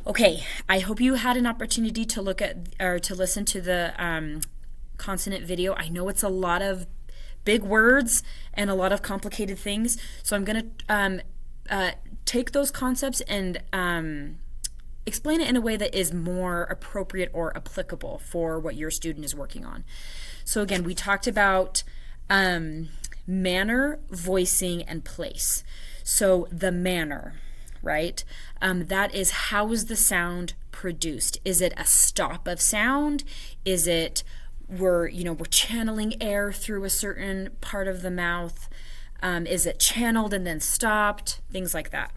Okay, I hope you had an opportunity to look at or to listen to the consonant video. I know it's a lot of big words and a lot of complicated things, so I'm going to take those concepts and explain it in a way that is more appropriate or applicable for what your student is working on. So again, we talked about manner, voicing, and place. So the manner, right? That is, how is the sound produced? Is it a stop of sound? Is it we're channeling air through a certain part of the mouth? Is it channeled and then stopped? Things like that.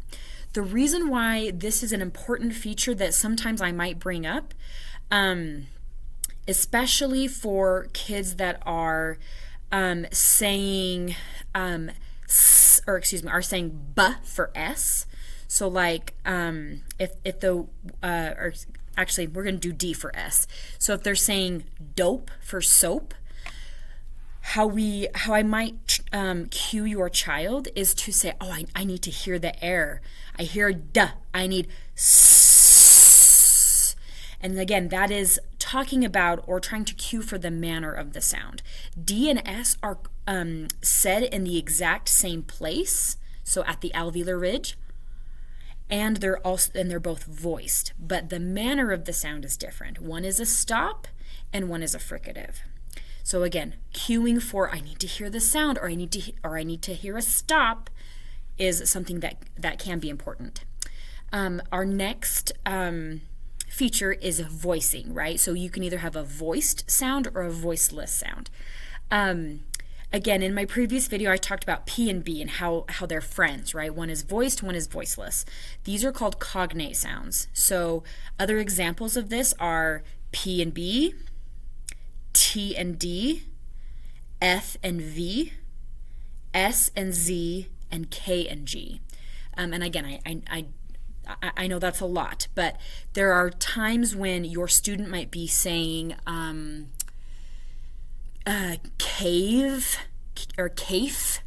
The reason why this is an important feature that sometimes I might bring up, especially for kids that are saying are saying b for s. So like if the or actually we're going to do d for s. So if they're saying dope for soap, how I might cue your child is to say, oh, I need to hear the air. I hear duh. I need s. And again, that is talking about or trying to cue for the manner of the sound. D and S are said in the exact same place, so at the alveolar ridge, and they're both voiced, but the manner of the sound is different. One is a stop and one is a fricative. So again, cueing for I need to hear the sound or I need to hear a stop is something that can be important. Our next feature is voicing, right? So you can either have a voiced sound or a voiceless sound. Again, in my previous video, I talked about P and B and how they're friends, right? One is voiced, one is voiceless. These are called cognate sounds. So other examples of this are P and B, T and D, F and V, S and Z, and K and G. And again, I know that's a lot, but there are times when your student might be saying cave or cafe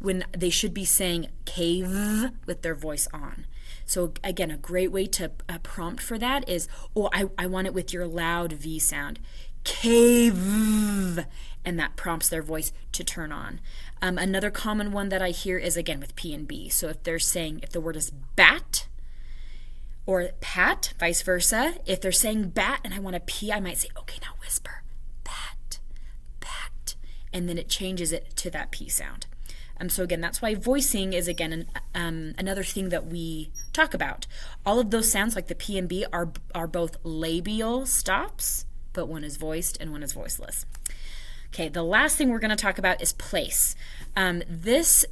when they should be saying cave with their voice on. So again, a great way to prompt for that is, oh, I want it with your loud V sound. Cave, and that prompts their voice to turn on. Another common one that I hear is again with P and B. So if the word is bat or pat, vice versa, if they're saying bat and I want a P, I might say, okay, now whisper, bat, bat, and then it changes it to that P sound. So again, that's why voicing is again another thing that we talk about. All of those sounds like the P and B are both labial stops, but one is voiced and one is voiceless. Okay, the last thing we're going to talk about is place. This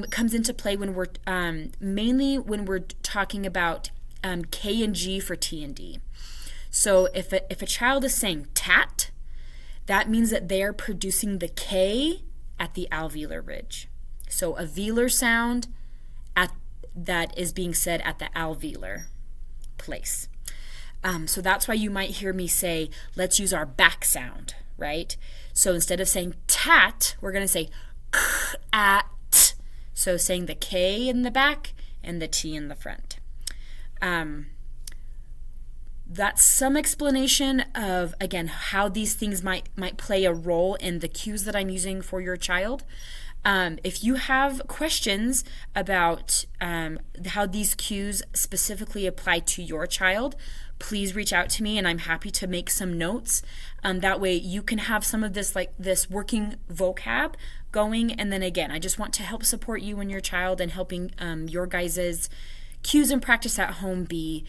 comes into play when we're mainly when we're talking about K and G for T and D. So if a child is saying tat, that means that they are producing the K at the alveolar ridge. So a velar sound that is being said at the alveolar place. So that's why you might hear me say, let's use our back sound, right? So instead of saying tat, we're going to say at. So saying the K in the back and the T in the front. That's some explanation of, again, how these things might play a role in the cues that I'm using for your child. If you have questions about how these cues specifically apply to your child, please reach out to me and I'm happy to make some notes. That way you can have some of this working vocab going. And then again, I just want to help support you and your child and helping your guys' cues and practice at home be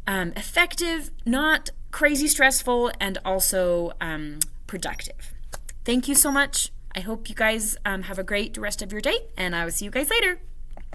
effective, not crazy stressful, and also productive. Thank you so much. I hope you guys have a great rest of your day, and I will see you guys later.